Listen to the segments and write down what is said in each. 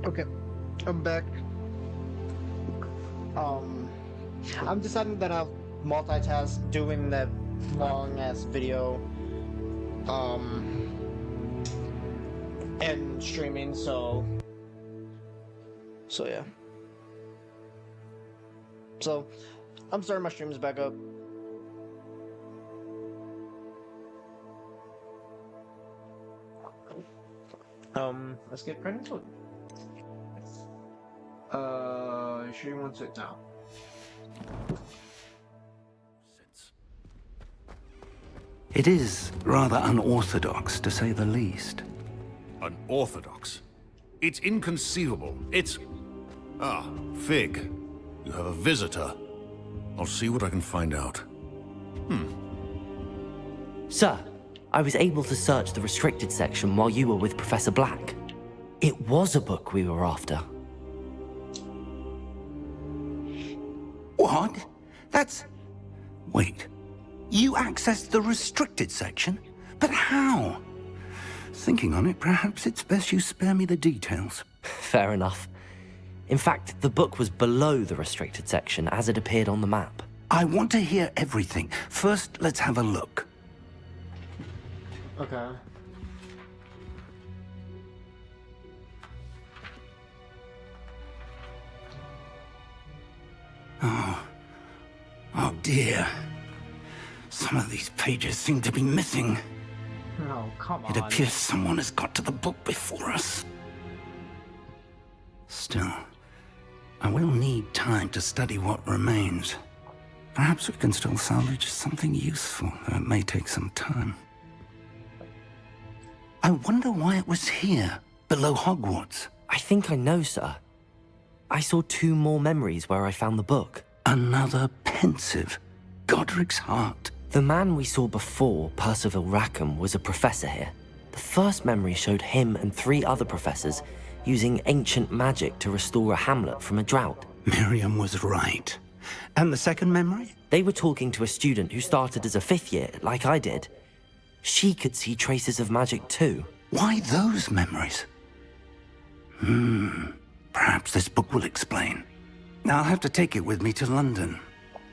Okay, I'm back. I'm deciding that I'll multitask doing that long ass video, and streaming, so yeah. So, I'm starting my streams back up. Let's get right into it. Stream 1 sit now. It is rather unorthodox, to say the least. Unorthodox? It's inconceivable. It's... Ah, Fig. You have a visitor. I'll see what I can find out. Sir, I was able to search the restricted section while you were with Professor Black. It was a book we were after. What? That's... Wait. You accessed the restricted section? But how? Thinking on it, perhaps it's best you spare me the details. Fair enough. In fact, the book was below the restricted section as it appeared on the map. I want to hear everything. First, let's have a look. Okay. Oh dear. Some of these pages seem to be missing. No, come on. It appears someone has got to the book before us. Still, I will need time to study what remains. Perhaps we can still salvage something useful, though it may take some time. I wonder why it was here, below Hogwarts. I think I know, sir. I saw 2 more memories where I found the book. Another pensive, Godric's heart. The man we saw before, Percival Rackham, was a professor here. The first memory showed him and 3 other professors using ancient magic to restore a hamlet from a drought. Miriam was right. And the second memory? They were talking to a student who started as a 5th year, like I did. She could see traces of magic too. Why those memories? Perhaps this book will explain. I'll have to take it with me to London.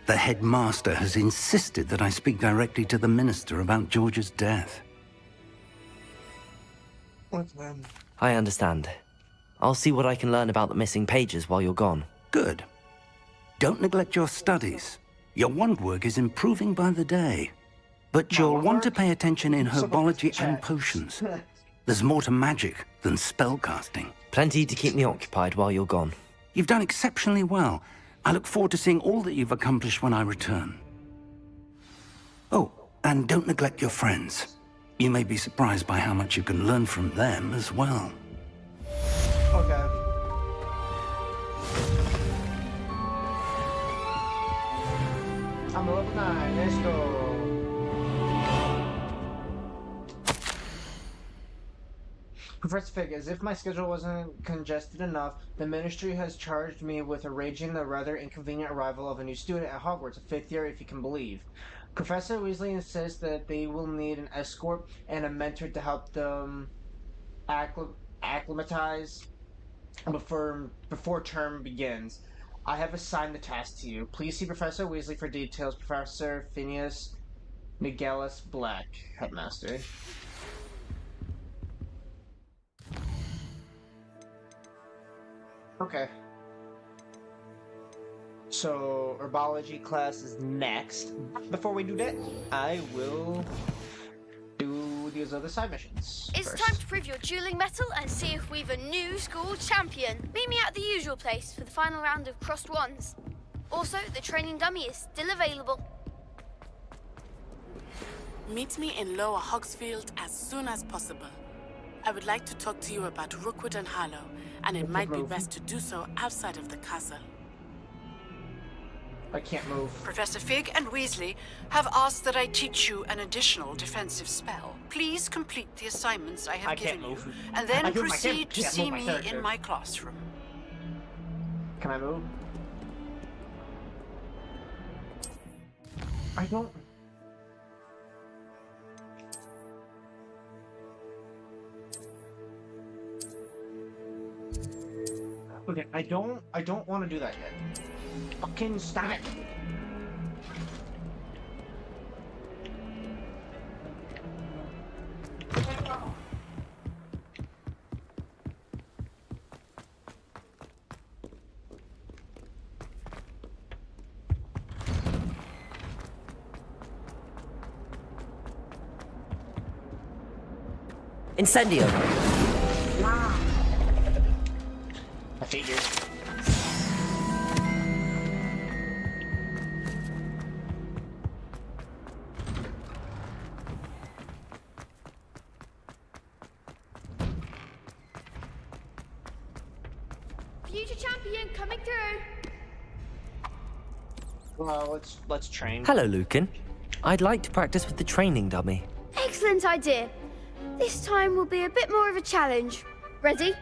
The headmaster has insisted that I speak directly to the minister about George's death. What's that? I understand. I'll see what I can learn about the missing pages while you're gone. Good. Don't neglect your studies. Your wand work is improving by the day. But you'll want to pay attention in herbology and potions. There's more to magic than spellcasting. Plenty to keep me occupied while you're gone. You've done exceptionally well. I look forward to seeing all that you've accomplished when I return. Oh, and don't neglect your friends. You may be surprised by how much you can learn from them as well. Okay. I'm level 9, let's go. Professor Fig, as if my schedule wasn't congested enough, the Ministry has charged me with arranging the rather inconvenient arrival of a new student at Hogwarts, a 5th year if you can believe. Professor Weasley insists that they will need an escort and a mentor to help them acclimatize before term begins. I have assigned the task to you. Please see Professor Weasley for details. Professor Phineas Miguelis Black, Headmaster. Okay. So, herbology class is next. Before we do that, I will do these other side missions. It's first. time to prove your dueling mettle and see if we've a new school champion. Meet me at the usual place for the final round of crossed wands. Also, the training dummy is still available. Meet me in Lower Hogsfield as soon as possible. I would like to talk to you about Rookwood and Harlow, and it might be best to do so outside of the castle. I can't move. Professor Fig and Weasley have asked that I teach you an additional defensive spell. Please complete the assignments I have given you, and then proceed to see me in my classroom. Can I move? I don't... Okay, I don't want to do that yet. Fucking stop it! Incendio! I figured. Future champion coming through. Well, let's train. Hello, Lucan. I'd like to practice with the training dummy. Excellent idea. This time will be a bit more of a challenge. Ready?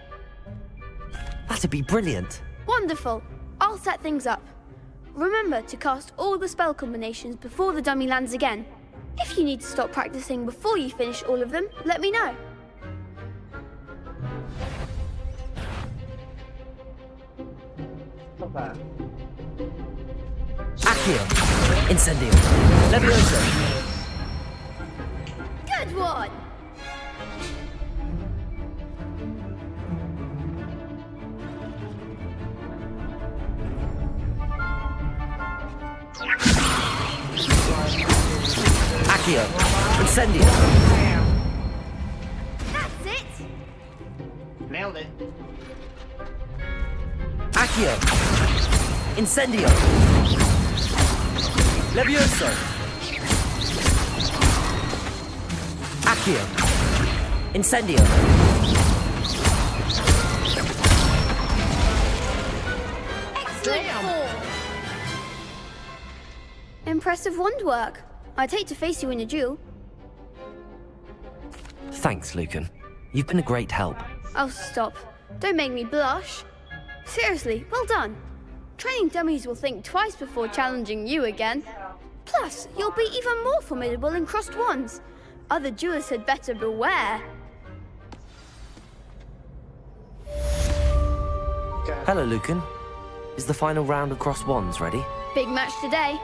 That'd be brilliant. Wonderful. I'll set things up. Remember to cast all the spell combinations before the dummy lands again. If you need to stop practicing before you finish all of them, let me know. Not bad. Accio! Incendio! Levioso! Good one! Accio! Incendio! That's it! Nailed it. Accio! Incendio! Levioso! Accio! Incendio! Excellent form! Impressive wand work. I'd hate to face you in a duel. Thanks, Lucan. You've been a great help. Oh, stop. Don't make me blush. Seriously, well done. Training dummies will think twice before challenging you again. Plus, you'll be even more formidable in crossed wands. Other duelists had better beware. Okay. Hello, Lucan. Is the final round of cross wands ready? Big match today.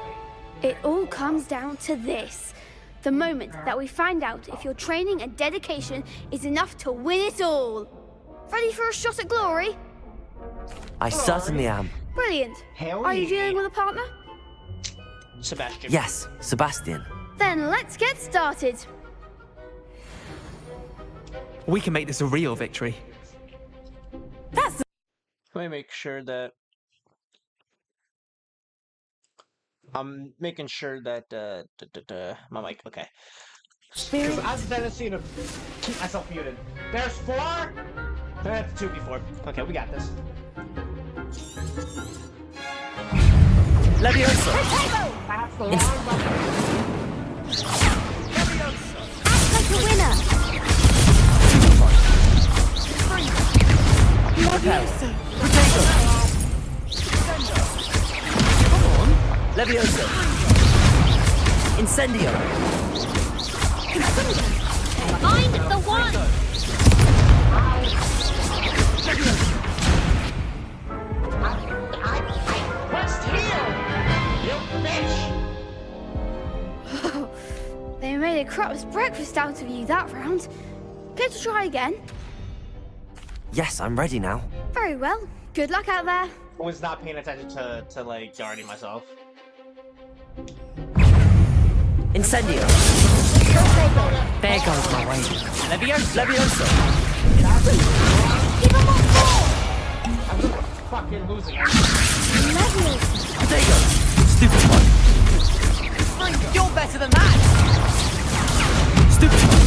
It all comes down to this. The moment that we find out if your training and dedication is enough to win it all. Ready for a shot at glory? I certainly am. Brilliant. Hell Are you yeah. dealing with a partner? Sebastian. Yes, Sebastian. Then let's get started. We can make this a real victory. Let me make sure that I'm making sure that my mic okay. Because I have a tendency to keep myself muted. There's 4. That's 2 before. Okay, we got this. Levioso! That's the long button. Act like a winner. Repel! Potato! Levioso! Incendio! Find the one. What's here? You bitch! They made a crap's breakfast out of you that round. Care to try again? Yes, I'm ready now. Very well. Good luck out there. I was not paying attention to like guarding myself. Incendio! There goes my way. Levioso! Even more form. I'm just fucking losing. Levioso. Potato! Stupid one! You're better than that! Stupid one!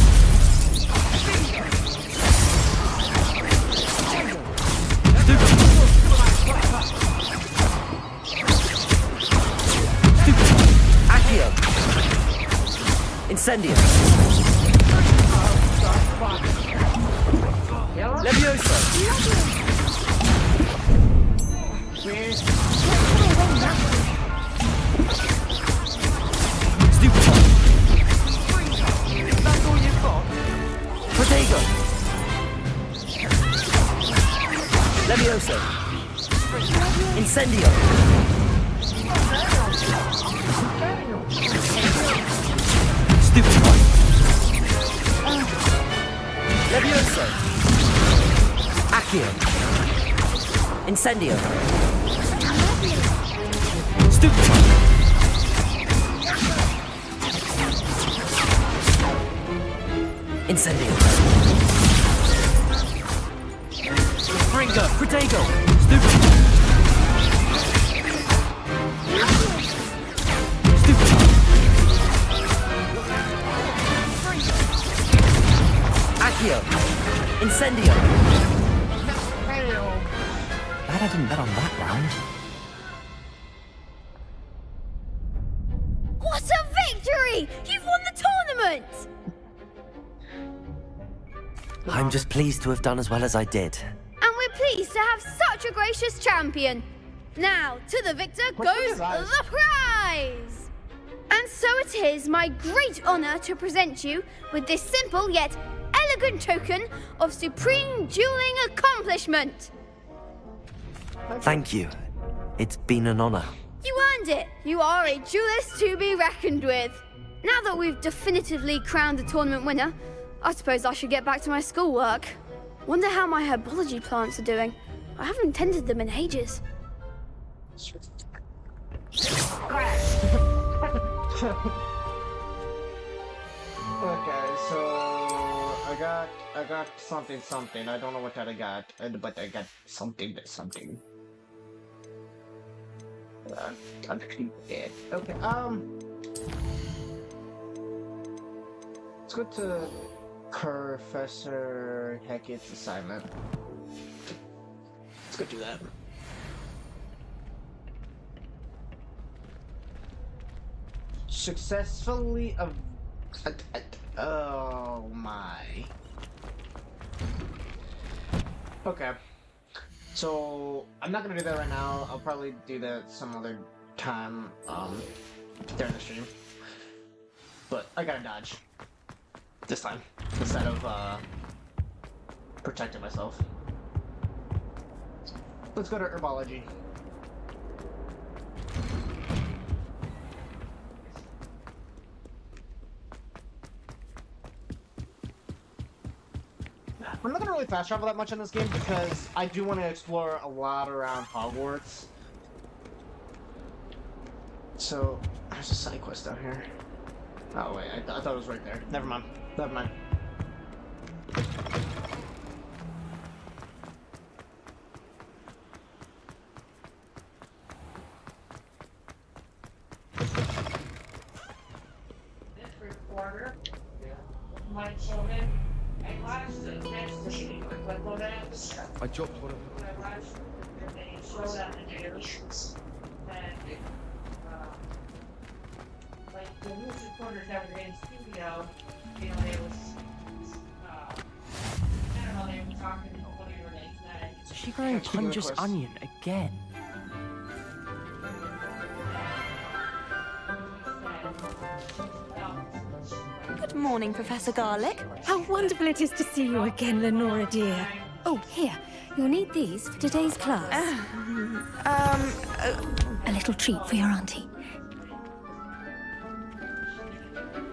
Stupid one! Levioso. Incendio. Stupefy. Levioso. Accio. Incendio. Stupefy. Incendio. Ringo. Protego. Stupefy. Stupefy. Accio. Incendio. Glad I didn't bet on that round. What a victory! You've won the tournament! I'm just pleased to have done as well as I did. And we're pleased to have such a gracious champion. Now, to the victor goes the prize! And so it is my great honor to present you with this simple yet elegant token of supreme dueling accomplishment. Thank you. It's been an honor. You earned it. You are a duelist to be reckoned with. Now that we've definitively crowned the tournament winner, I suppose I should get back to my schoolwork. Wonder how my herbology plants are doing. I haven't tended them in ages. Okay, so I got something. I don't know what that I got, but I got something. Okay, let's go to Professor Hackett's assignment. Let's go do that. Successfully oh my. Okay. So I'm not gonna do that right now. I'll probably do that some other time during the stream. But I gotta dodge this time instead of protecting myself. Let's go to herbology. I'm not gonna really fast travel that much in this game because I do want to explore a lot around Hogwarts. So, there's a side quest down here. Oh wait, I thought it was right there. Never mind. This recorder, my children, and last next to me, what I dropped one of they showed up the dailies, and like the news reporters that were in studio, you know, they was, I don't know, they were talking about whatever they said. Is she growing Punja's onion again? Good morning, Professor Garlick. How wonderful it is to see you again, Lenora dear. Oh, here. You'll need these for today's class. A little treat for your auntie.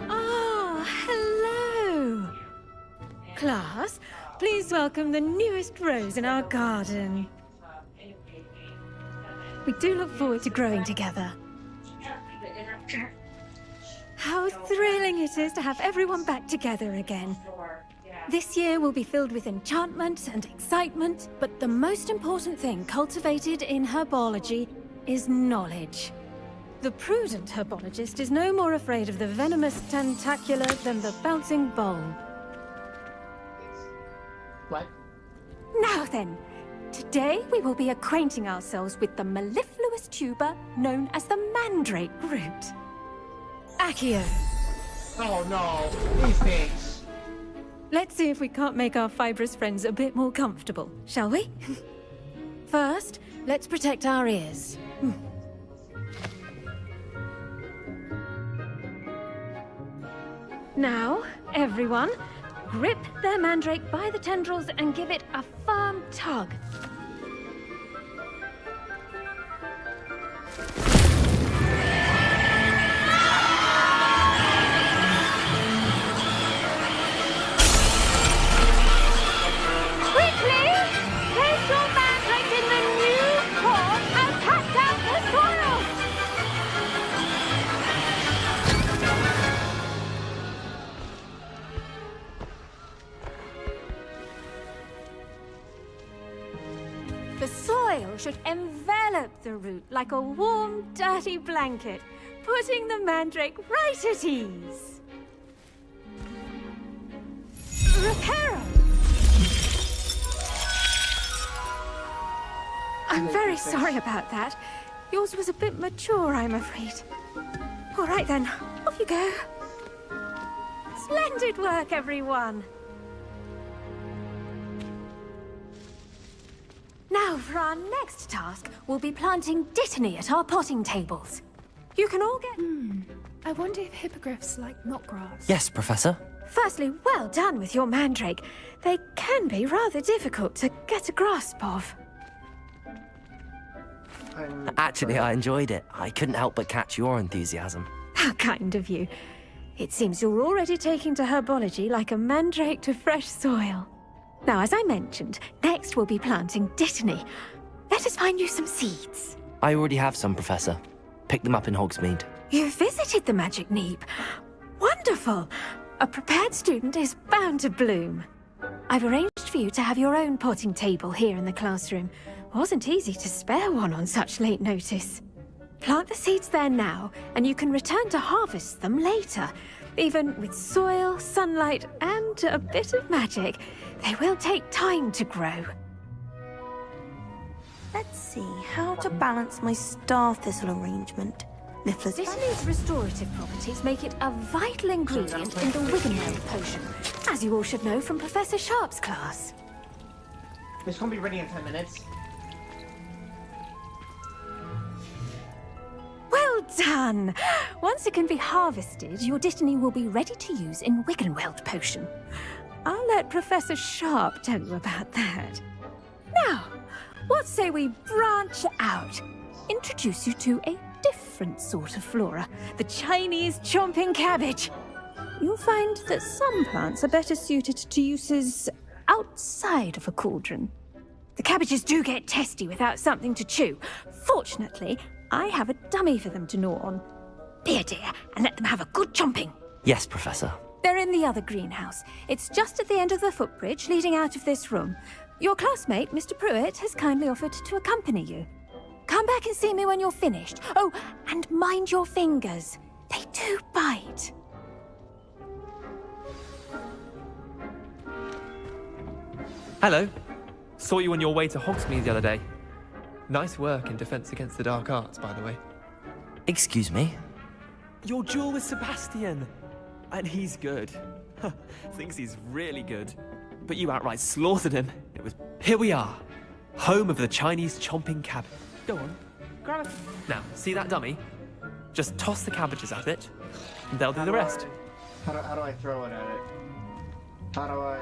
Ah, hello. Class, please welcome the newest rose in our garden. We do look forward to growing together. How thrilling it is to have everyone back together again. This year will be filled with enchantment and excitement, but the most important thing cultivated in herbology is knowledge. The prudent herbologist is no more afraid of the venomous tentacula than the bouncing bulb. What? Now then, today we will be acquainting ourselves with the mellifluous tuber known as the mandrake root. Accio. Oh no, these things. Let's see if we can't make our fibrous friends a bit more comfortable, shall we? First, let's protect our ears. Now, everyone, grip their mandrake by the tendrils and give it a firm tug. Quickly! Place your mandrake in the new pot and pat down the soil! The soil should envelop the root like a warm, dirty blanket, putting the mandrake right at ease. Reparo! I'm very sorry about that. Yours was a bit mature, I'm afraid. All right then, off you go. Splendid work, everyone. Now, for our next task, we'll be planting dittany at our potting tables. You can all get... I wonder if hippogriffs like knotgrass. Yes, Professor. Firstly, well done with your mandrake. They can be rather difficult to get a grasp of. Actually, I enjoyed it. I couldn't help but catch your enthusiasm. How kind of you. It seems you're already taking to herbology like a mandrake to fresh soil. Now, as I mentioned, next we'll be planting dittany. Let us find you some seeds. I already have some, Professor. Picked them up in Hogsmeade. You visited the Magic Neep. Wonderful! A prepared student is bound to bloom. I've arranged for you to have your own potting table here in the classroom. Wasn't easy to spare one on such late notice. Plant the seeds there now, and you can return to harvest them later. Even with soil, sunlight, and a bit of magic, they will take time to grow. Let's see how to balance my star thistle arrangement. Niffler's Dittany's restorative properties make it a vital ingredient in the Wiggenweld potion, as you all should know from Professor Sharp's class. This won't be ready in 10 minutes. Well done! Once it can be harvested, your dittany will be ready to use in Wiggenweld potion. I'll let Professor Sharp tell you about that. Now, what say we branch out? Introduce you to a different sort of flora, the Chinese chomping cabbage. You'll find that some plants are better suited to uses outside of a cauldron. The cabbages do get testy without something to chew. Fortunately, I have a dummy for them to gnaw on. Be a dear and let them have a good chomping. Yes, Professor. They're in the other greenhouse. It's just at the end of the footbridge leading out of this room. Your classmate, Mr. Pruitt, has kindly offered to accompany you. Come back and see me when you're finished. Oh, and mind your fingers. They do bite. Hello. Saw you on your way to Hogsmeade the other day. Nice work in Defense Against the Dark Arts, by the way. Excuse me? Your duel with Sebastian. And he's good. Thinks he's really good. But you outright slaughtered him. It was... Here we are. Home of the Chinese chomping cabbage. Go on. Grab it. Now, see that dummy? Just toss the cabbages at it, and they'll do the rest. How do I throw it at it? How do I...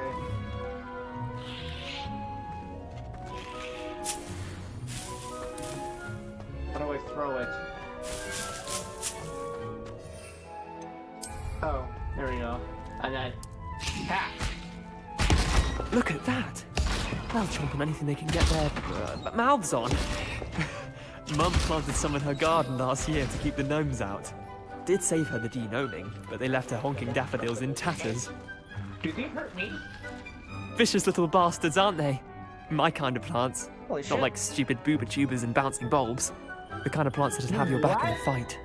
How do I throw it? Oh, there we go. And then... Ha! Look at that. They'll chomp on anything they can get their mouths on. Mum planted some in her garden last year to keep the gnomes out. Did save her the de-gnoming, but they left her honking daffodils in tatters. Do they hurt me? Vicious little bastards, aren't they? My kind of plants. Holy shit. Not like stupid booba tubers and bouncing bulbs. The kind of plants that'd have your back in a fight.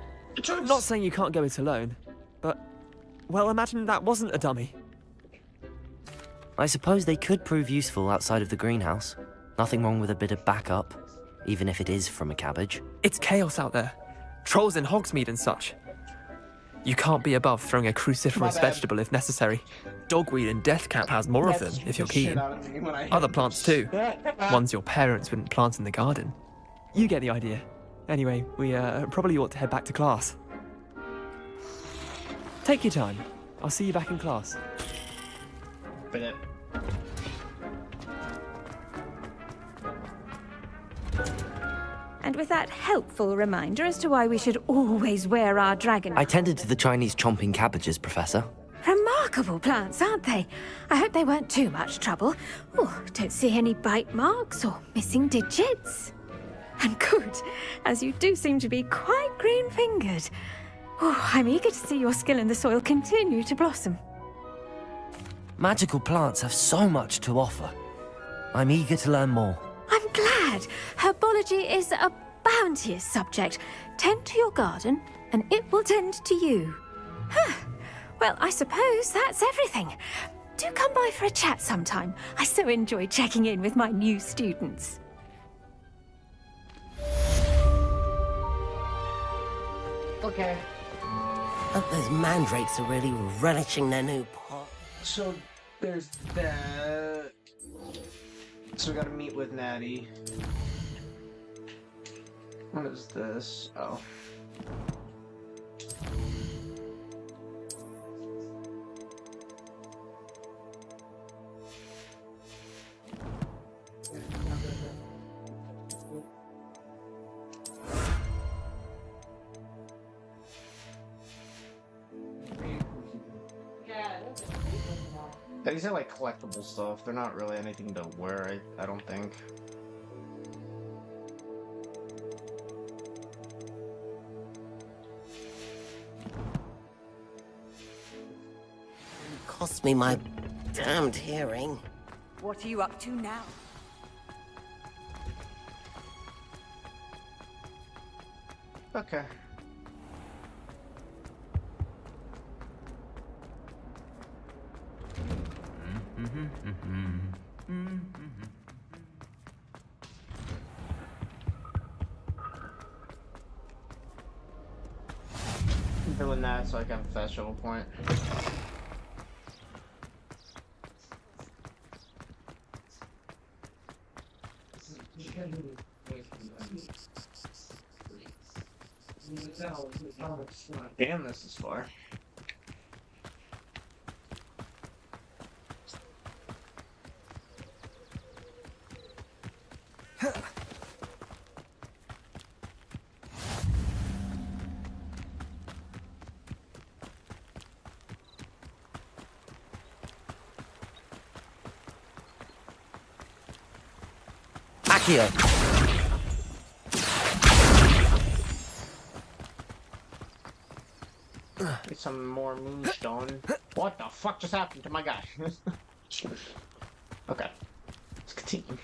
I'm not saying you can't go it alone, but... Well, imagine that wasn't a dummy. I suppose they could prove useful outside of the greenhouse. Nothing wrong with a bit of backup, even if it is from a cabbage. It's chaos out there. Trolls in Hogsmeade and such. You can't be above throwing a cruciferous vegetable if necessary. Dogweed and deathcap has more of them, if you're keen. Other plants too. Ones your parents wouldn't plant in the garden. You get the idea. Anyway, we probably ought to head back to class. Take your time. I'll see you back in class. And with that helpful reminder as to why we should always wear our dragon... I tended to the Chinese chomping cabbages, Professor. Remarkable plants, aren't they? I hope they weren't too much trouble. Oh, don't see any bite marks or missing digits. And good, as you do seem to be quite green-fingered. Oh, I'm eager to see your skill in the soil continue to blossom. Magical plants have so much to offer. I'm eager to learn more. I'm glad. Herbology is a bounteous subject. Tend to your garden, and it will tend to you. Huh. Well, I suppose that's everything. Do come by for a chat sometime. I so enjoy checking in with my new students. Okay. Those mandrakes are really relishing their new pot. So there's that. So we gotta meet with Natty. What is this? Oh. These are like collectible stuff. They're not really anything to wear, I don't think. Cost me my damned hearing. What are you up to now? Okay. I'm doing that so I can have a fast travel point. Damn, this is far. Accio. Get some more moonstone. What the fuck just happened to my guy? Okay, let's continue.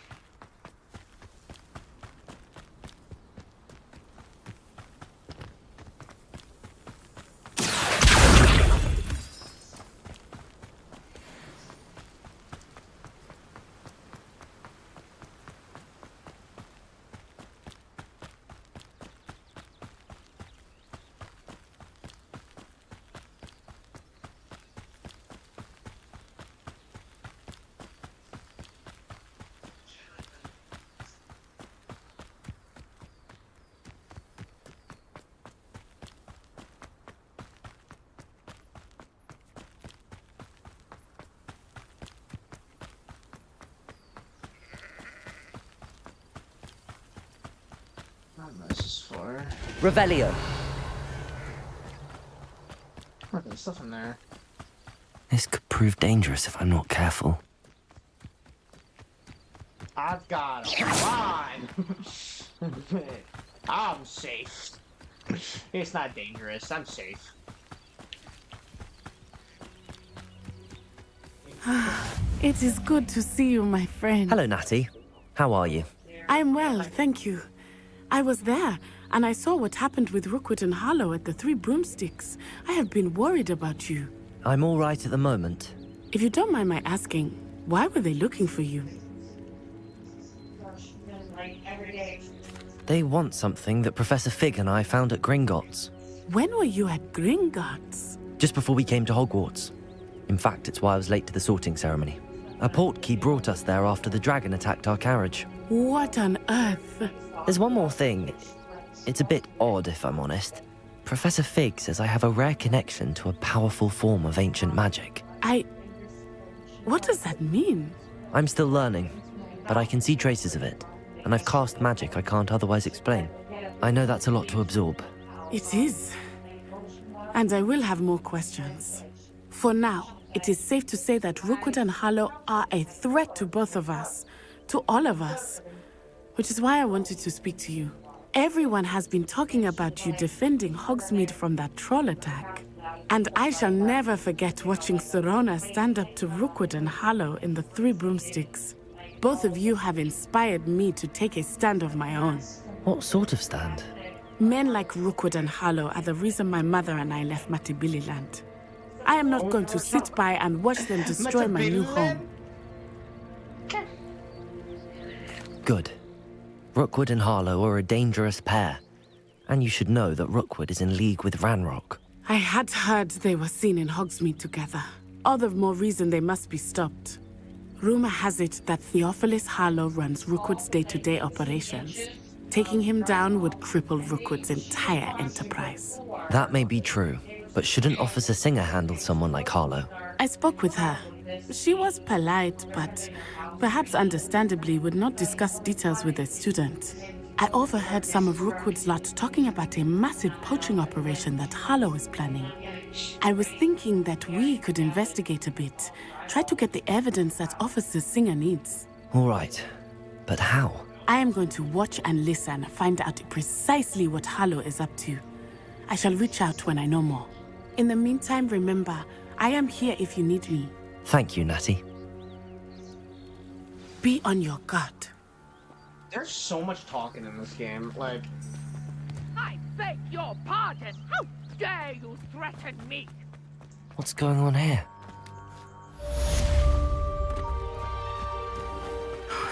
This is for Revelio. oh, there's stuff in there. This could prove dangerous if I'm not careful. I've got a line. I'm safe. It's not dangerous. I'm safe. It is good to see you, my friend. Hello, Natty. How are you? I'm well, thank you. I was there, and I saw what happened with Rookwood and Harlow at the Three Broomsticks. I have been worried about you. I'm all right at the moment. If you don't mind my asking, why were they looking for you? They want something that Professor Fig and I found at Gringotts. When were you at Gringotts? Just before we came to Hogwarts. In fact, it's why I was late to the sorting ceremony. A portkey brought us there after the dragon attacked our carriage. What on earth? There's one more thing. It's a bit odd, if I'm honest. Professor Fig says I have a rare connection to a powerful form of ancient magic. What does that mean? I'm still learning, but I can see traces of it. and I've cast magic I can't otherwise explain. I know that's a lot to absorb. It is. And I will have more questions. For now, it is safe to say that Rookwood and Harlow are a threat to both of us, to all of us, which is why I wanted to speak to you. Everyone has been talking about you defending Hogsmeade from that troll attack. And I shall never forget watching Serona stand up to Rookwood and Harlow in the Three Broomsticks. Both of you have inspired me to take a stand of my own. What sort of stand? Men like Rookwood and Harlow are the reason my mother and I left Matibili-land. I am not going to sit by and watch them destroy my new home. Good. Rookwood and Harlow are a dangerous pair. And you should know that Rookwood is in league with Ranrock. I had heard they were seen in Hogsmeade together. All the more reason they must be stopped. Rumor has it that Theophilus Harlow runs Rookwood's day-to-day operations. Taking him down would cripple Rookwood's entire enterprise. That may be true, but shouldn't Officer Singer handle someone like Harlow? I spoke with her. She was polite, but perhaps understandably would not discuss details with a student. I overheard some of Rookwood's lot talking about a massive poaching operation that Harlow is planning. I was thinking that we could investigate a bit, try to get the evidence that Officer Singer needs. All right, but how? I am going to watch and listen, find out precisely what Harlow is up to. I shall reach out when I know more. In the meantime, remember, I am here if you need me. Thank you, Natty. Be on your guard. There's so much talking in this game, like... I beg your pardon! How dare you threaten me! What's going on here?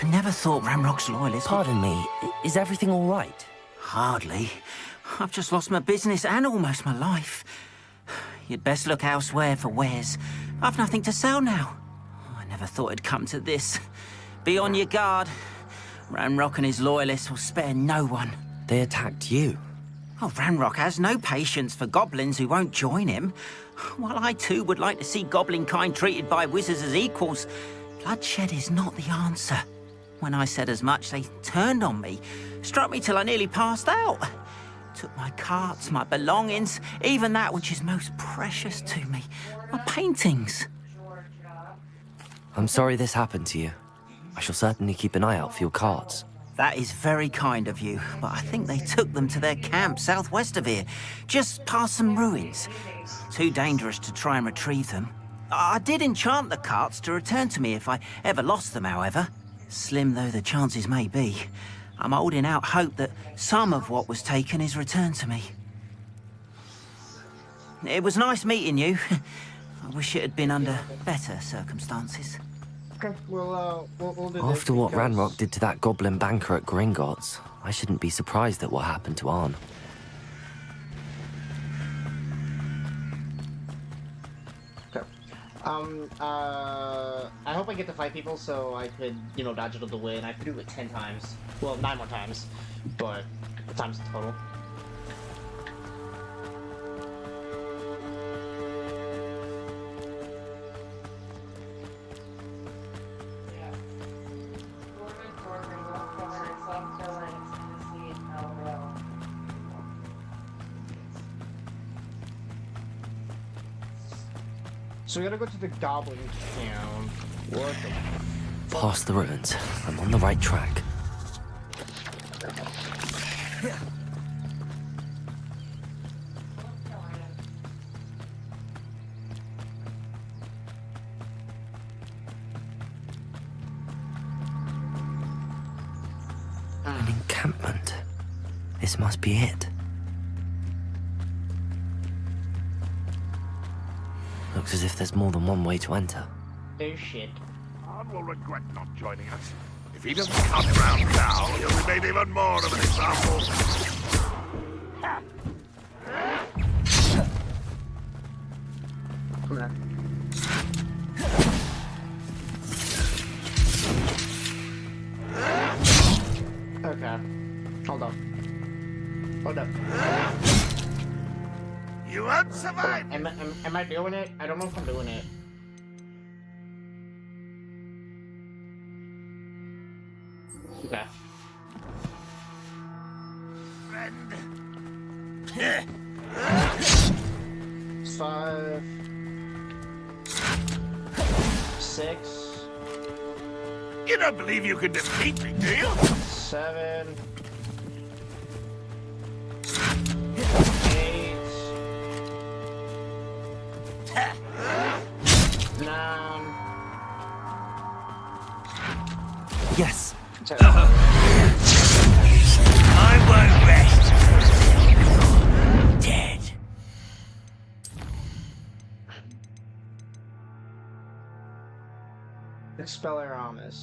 I never thought Ranrock's loyalists... Pardon me, is everything all right? Hardly. I've just lost my business and almost my life. You'd best look elsewhere for wares. I've nothing to sell now. I never thought it'd come to this. Be on your guard. Ranrock and his loyalists will spare no one. They attacked you? Oh, Ranrock has no patience for goblins who won't join him. While I too would like to see goblin kind treated by wizards as equals, bloodshed is not the answer. When I said as much, they turned on me, struck me till I nearly passed out. Took my carts, my belongings, even that which is most precious to me, my paintings. I'm sorry this happened to you. I shall certainly keep an eye out for your carts. That is very kind of you, but I think they took them to their camp southwest of here, just past some ruins. Too dangerous to try and retrieve them. I did enchant the carts to return to me if I ever lost them, however. Slim though the chances may be, I'm holding out hope that some of what was taken is returned to me. It was nice meeting you. I wish it had been under better circumstances. Okay, we'll do this. After what Ranrock did to that goblin banker at Gringotts, I shouldn't be surprised at what happened to Arn. Okay. I hope I get to fight people so I could, dodge it out of the way, and I could do it 10 times. Well, 9 more times, but times total. So we gotta go to the Goblin Town. What the... Past the ruins. I'm on the right track. An encampment. This must be it. Looks as if there's more than one way to enter. Oh shit. Arn will regret not joining us. If he doesn't come around now, he'll be made even more of an example. Come on. Okay. Hold on. Hold up. You won't survive! Am I doing it? I don't know if I'm doing it. Okay. friend. 5, 6. You don't believe you can defeat me, do you? 7, 8, 9. Yes. 10. I won't rest. Dead. Expelliarmus.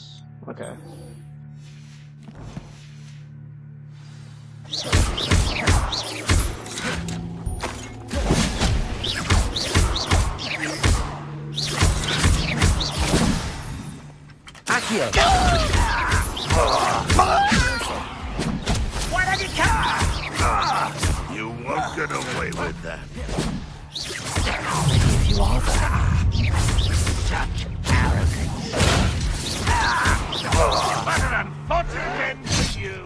Okay. Accio. Why did you come? You won't get away with that. If you are there. Such arrogance. What an unfortunate end for you.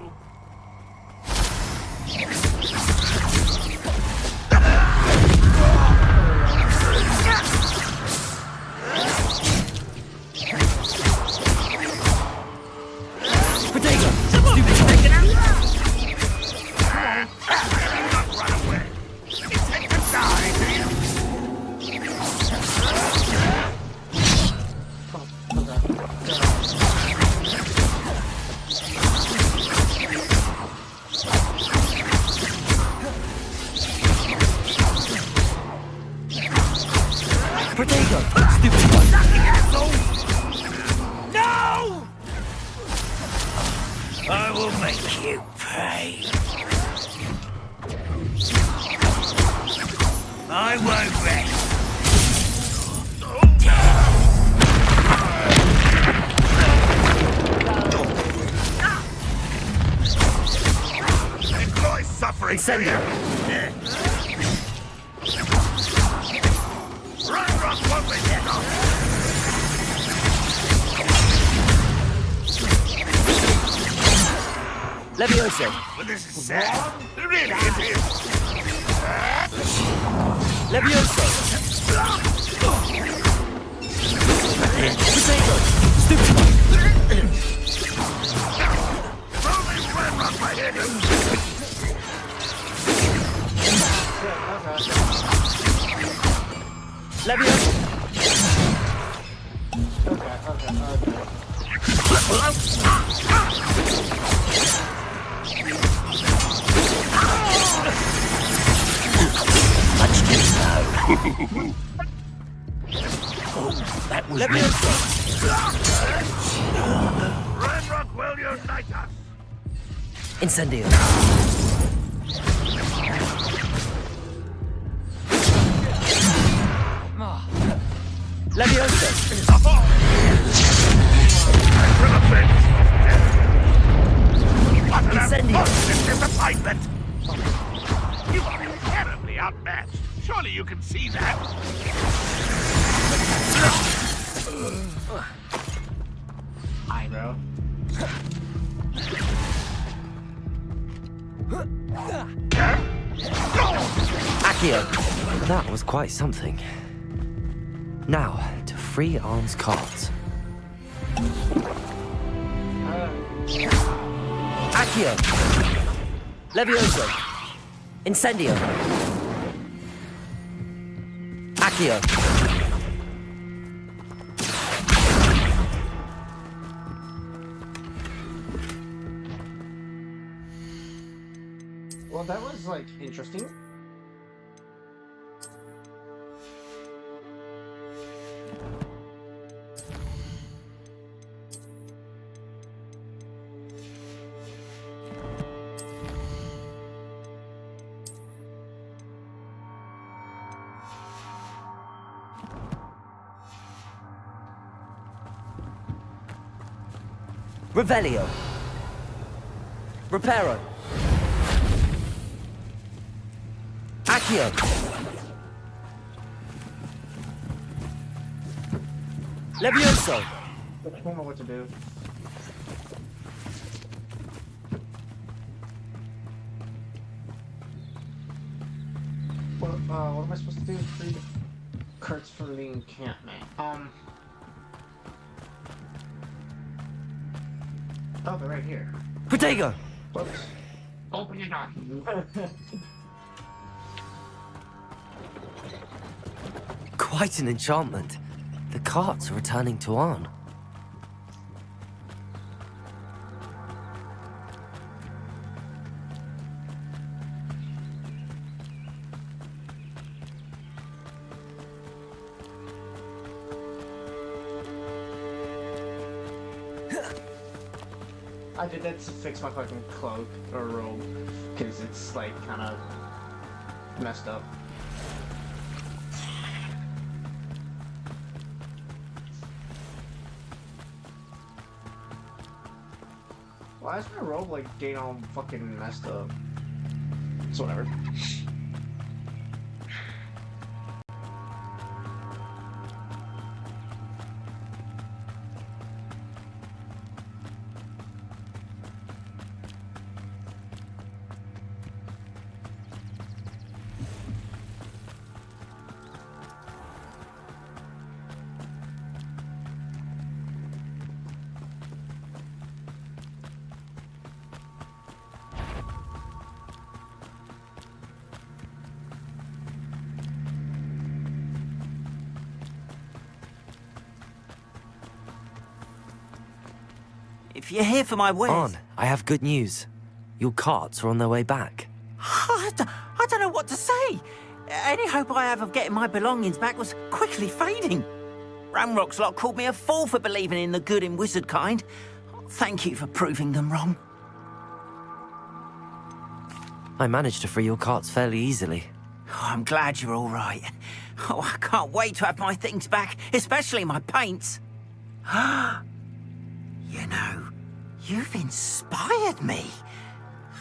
Potato. Potato. Stupid one. No! I will make you pay. I won't rest. Enjoy suffering. Incendio. Run, rock, what we get on. Levioso. Well, this is sad. Really, it is. Levioso. Potato. Stupid one. If only one rock my head in. Levioso. Okay. Much too slow. Oh, that was Levioso. Run, rock, will unite us. Incendio. Levioso. What an Incendio. unfortunate disappointment. You are terribly outmatched. Surely you can see that. Hi, bro. Accio. That was quite something. Now, to free Arm's cards. Accio. Levioso. Incendio. Accio. Well, that was, like, interesting. Revelio. Reparo. Accio. Levioso. I don't know what to do. What am I supposed to do? Free carts from the encampment. Oh, they're right here. Protego! Whoops. Open your door. Quite an enchantment. The carts are returning to Arn. I did that to fix my fucking cloak or robe, because it's like kind of messed up. Why is my robe like getting all fucking messed up? It's whatever. If you're here for my wares... Arn, I have good news. Your carts are on their way back. I don't know what to say. Any hope I have of getting my belongings back was quickly fading. Ramrock's lot called me a fool for believing in the good in wizard kind. Thank you for proving them wrong. I managed to free your carts fairly easily. Oh, I'm glad you're all right. Oh, I can't wait to have my things back, especially my paints. You know, you've inspired me.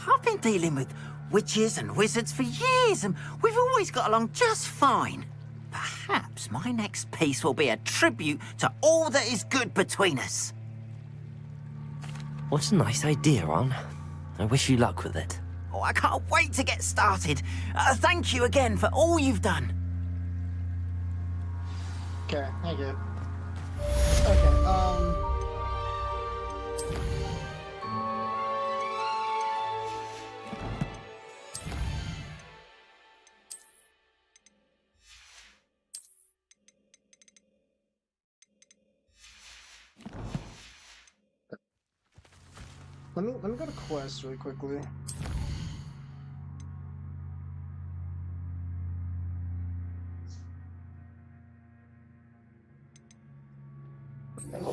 I've been dealing with witches and wizards for years, and we've always got along just fine. Perhaps my next piece will be a tribute to all that is good between us. What a nice idea, Arn. I wish you luck with it. Oh, I can't wait to get started. Thank you again for all you've done. Okay, thank you. Okay, Let me go to quest really quickly.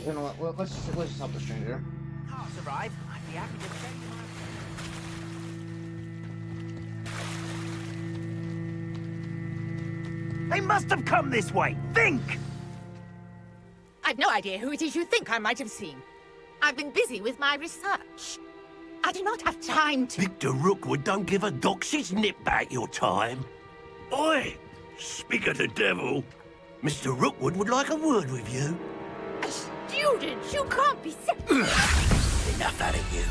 You know what? Well, let's just help the stranger. Carts arrive. I'd be happy to show you. They must have come this way. Think! I've no idea who it is you think I might have seen. I've been busy with my research. I do not have time to... Victor Rookwood don't give a doxy's nip back your time. Oi! Speak of the devil. Mr. Rookwood would like a word with you. A student? You can't be... Enough out of you.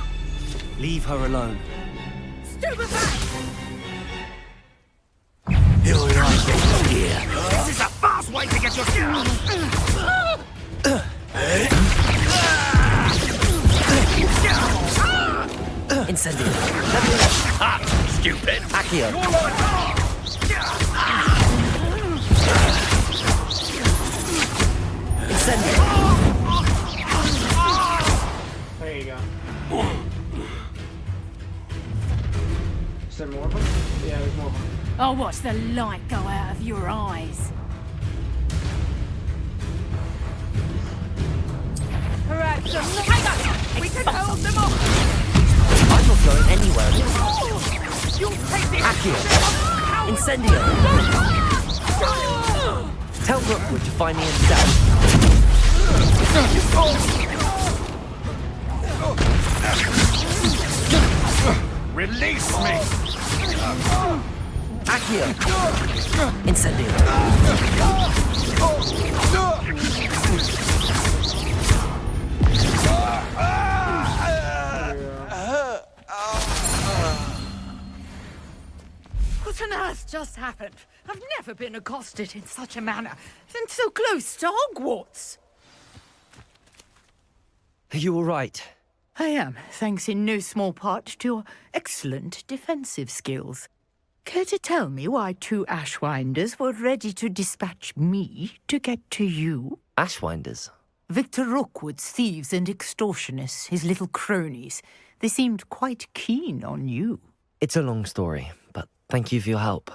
Leave her alone. Stupefy! You're right, here. This is a fast way to get your... Incendio. Stupid. Accio. Incendio. There you go. Is there more of them? Yeah, there's more of them. I'll watch the light go out of your eyes. Perhaps hang on! We can hold them off! I'm not going anywhere. You'll take this! Accio. Incendio. Tell Rookwood to find me in cell. Release me! Accio. Incendio. What on earth just happened? I've never been accosted in such a manner, and so close to Hogwarts. Are you all right? I am, thanks in no small part to your excellent defensive skills. Care to tell me why 2 Ashwinders were ready to dispatch me to get to you? Ashwinders? Victor Rookwood's thieves and extortionists, his little cronies. They seemed quite keen on you. It's a long story, but thank you for your help.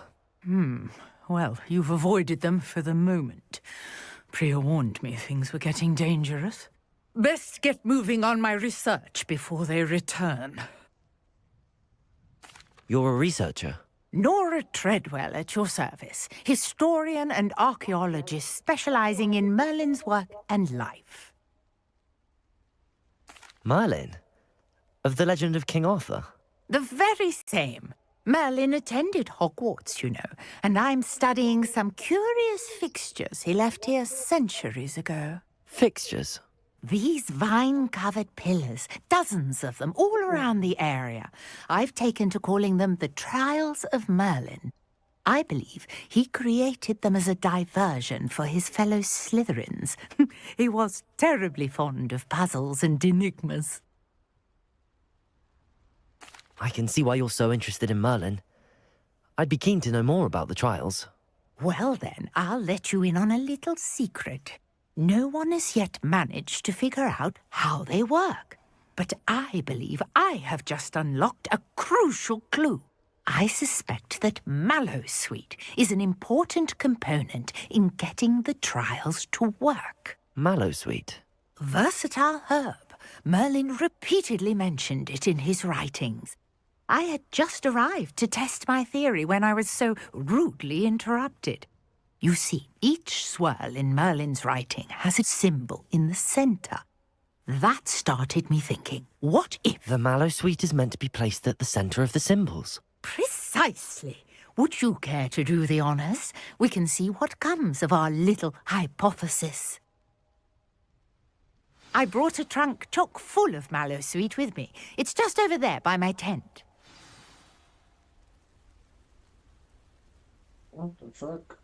Well, you've avoided them for the moment. Priya warned me things were getting dangerous. Best get moving on my research before they return. You're a researcher? Nora Treadwell at your service, historian and archaeologist specializing in Merlin's work and life. Merlin? Of the legend of King Arthur? The very same. Merlin attended Hogwarts, you know, and I'm studying some curious fixtures he left here centuries ago. Fixtures? These vine-covered pillars, dozens of them, all around the area. I've taken to calling them the Trials of Merlin. I believe he created them as a diversion for his fellow Slytherins. He was terribly fond of puzzles and enigmas. I can see why you're so interested in Merlin. I'd be keen to know more about the trials. Well then, I'll let you in on a little secret. No one has yet managed to figure out how they work. But I believe I have just unlocked a crucial clue. I suspect that Mallowsweet is an important component in getting the trials to work. Mallowsweet? Versatile herb. Merlin repeatedly mentioned it in his writings. I had just arrived to test my theory when I was so rudely interrupted. You see, each swirl in Merlin's writing has a symbol in the center. That started me thinking, what if... The Mallowsweet is meant to be placed at the center of the symbols. Precisely. Would you care to do the honors? We can see what comes of our little hypothesis. I brought a trunk chock full of Mallowsweet with me. It's just over there by my tent. What the fuck?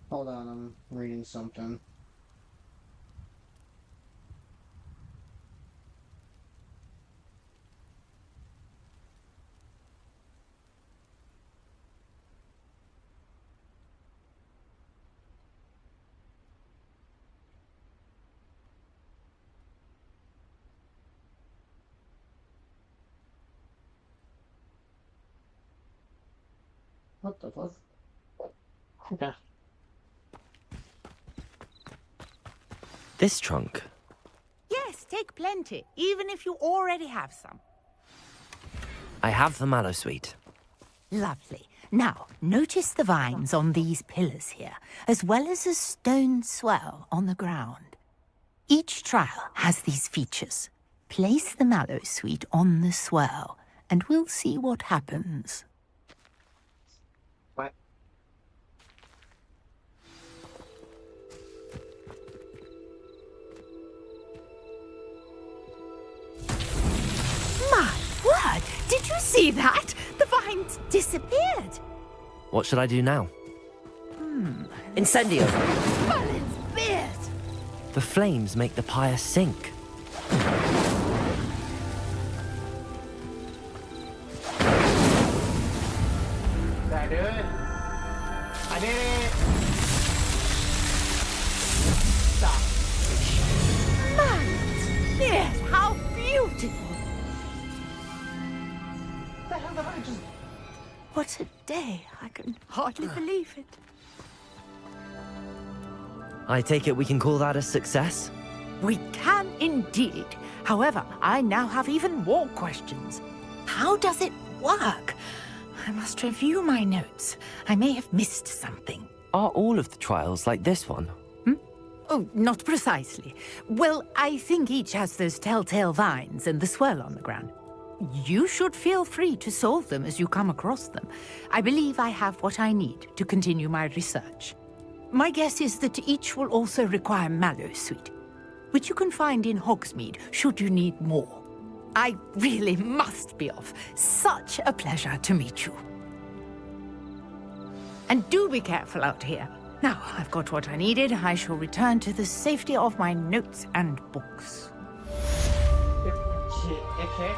Hold on, I'm reading something. What the fuck? Okay. This trunk? Yes, take plenty, even if you already have some. I have the Mallowsweet. Lovely. Now, notice the vines on these pillars here, as well as a stone swell on the ground. Each trial has these features. Place the Mallowsweet on the swell, and we'll see what happens. What? My word! Did you see that? The vines disappeared. What should I do now? Incendio! Merlin's beard! The flames make the pyre sink. Did I do it? I did it! Stop. Merlin's beard! How beautiful! What the hell did I just... What a day. I can hardly believe it. I take it we can call that a success? We can indeed. However, I now have even more questions. How does it work? I must review my notes. I may have missed something. Are all of the trials like this one? Oh, not precisely. Well, I think each has those telltale vines and the swirl on the ground. You should feel free to solve them as you come across them. I believe I have what I need to continue my research. My guess is that each will also require mallowsweet, which you can find in Hogsmeade should you need more. I really must be off. Such a pleasure to meet you. And do be careful out here. Now, I've got what I needed. I shall return to the safety of my notes and books. Okay.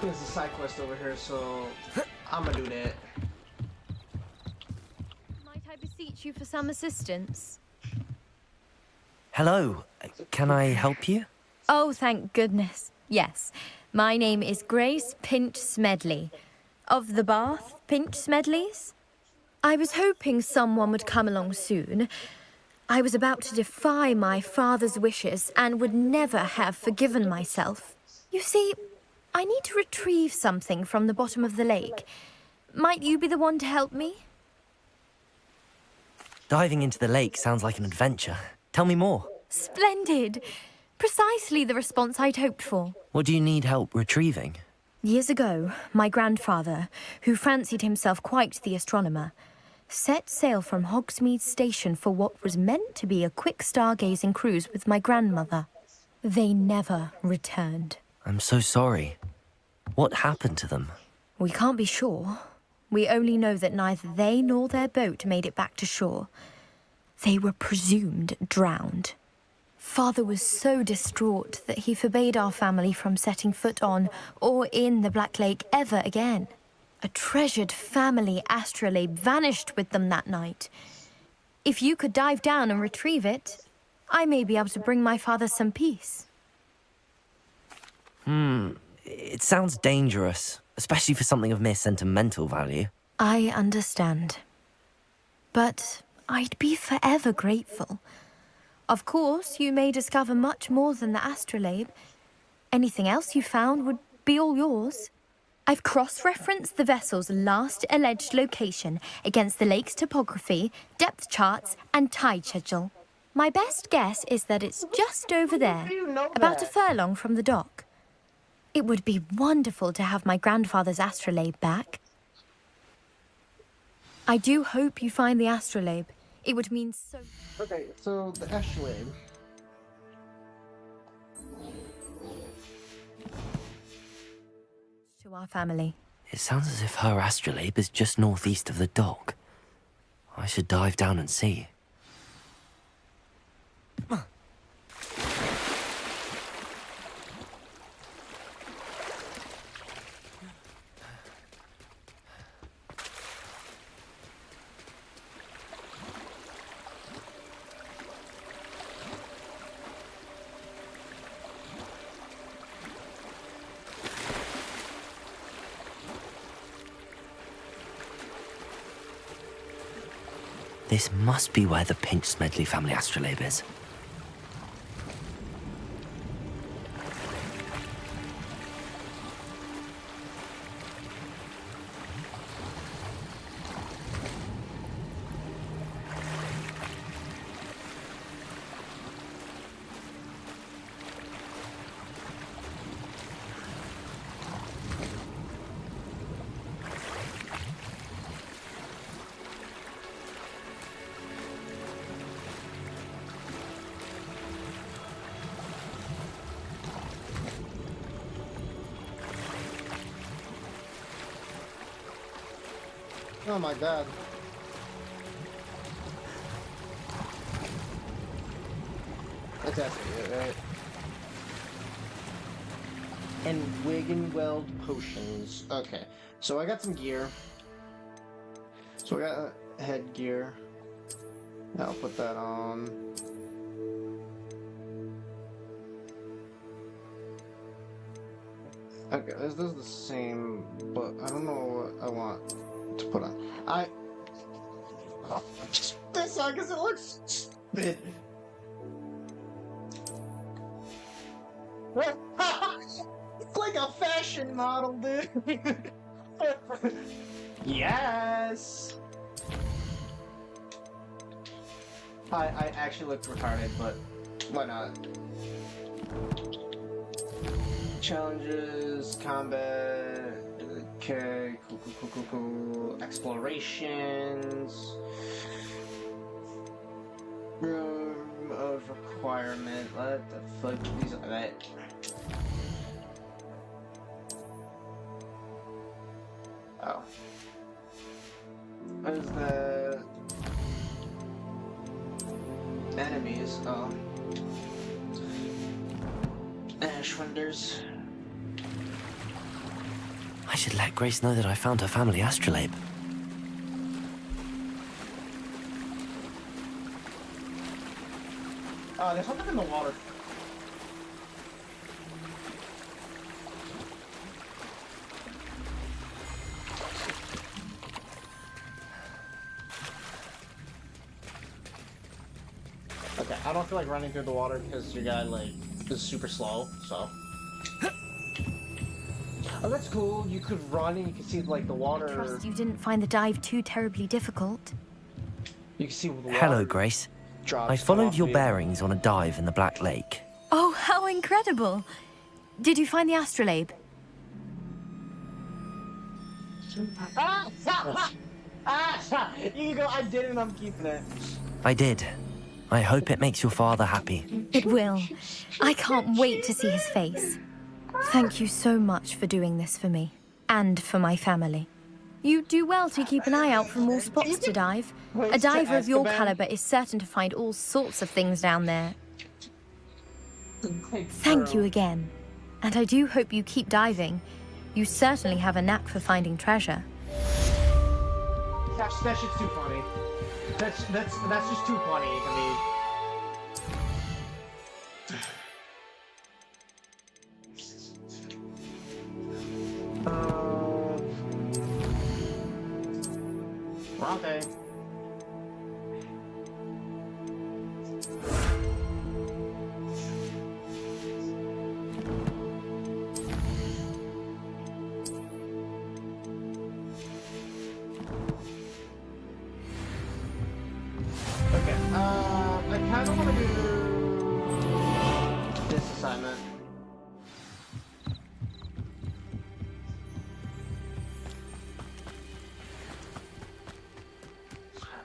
There's a side quest over here, so I'm gonna do that. Might I beseech you for some assistance? Hello, can I help you? Oh, thank goodness. Yes. My name is Grace Pinch Smedley. Of the Bath Pinch Smedleys? I was hoping someone would come along soon. I was about to defy my father's wishes and would never have forgiven myself. You see, I need to retrieve something from the bottom of the lake. Might you be the one to help me? Diving into the lake sounds like an adventure. Tell me more. Splendid! Precisely the response I'd hoped for. What do you need help retrieving? Years ago, my grandfather, who fancied himself quite the astronomer, set sail from Hogsmeade Station for what was meant to be a quick stargazing cruise with my grandmother. They never returned. I'm so sorry. What happened to them? We can't be sure. We only know that neither they nor their boat made it back to shore. They were presumed drowned. Father was so distraught that he forbade our family from setting foot on or in the Black Lake ever again. A treasured family astrolabe vanished with them that night. If you could dive down and retrieve it, I may be able to bring my father some peace. It sounds dangerous, especially for something of mere sentimental value. I understand. But I'd be forever grateful. Of course, you may discover much more than the astrolabe. Anything else you found would be all yours. I've cross-referenced the vessel's last alleged location against the lake's topography, depth charts, and tide schedule. My best guess is that it's just over there, about a furlong from the dock. It would be wonderful to have my grandfather's astrolabe back. I do hope you find the astrolabe. It would mean so... Okay, so the astrolabe. To our family. It sounds as if her astrolabe is just northeast of the dock. I should dive down and see. This must be where the Pinch Smedley family astrolabe is. Oh my god. That's actually it, right? And wig and weld potions. Okay, so I got some gear. So I got headgear. I'll put that on. Okay, this is the same, but I don't know what I want to put on. This on because it looks stupid. It's like a fashion model, dude. Yes. I actually looked retarded, but why not? Challenges, combat, Okay, cool. Explorations. Room of requirement. Let the fuck these that. Oh. What is the enemies? Oh. Ashwinders. I should let Grace know that I found her family astrolabe. There's something in the water. Okay, I don't feel like running through the water because your guy, like, is super slow, so. Oh, that's cool. You could run and you can see, like, the water. I trust you didn't find the dive too terribly difficult. You can see the water. Hello, Grace. I followed your bearings on a dive in the Black Lake. Oh, how incredible! Did you find the astrolabe? You can go, I did and I'm keeping it. I did. I hope it makes your father happy. It will. I can't wait to see his face. Thank you so much for doing this for me. And for my family. You do well to keep an eye out for more spots to dive. A diver of your caliber is certain to find all sorts of things down there. Thank you again. And I do hope you keep diving. You certainly have a knack for finding treasure. That shit's too funny. That's just too funny. I mean. Okay. Okay, I kind of want to do this assignment.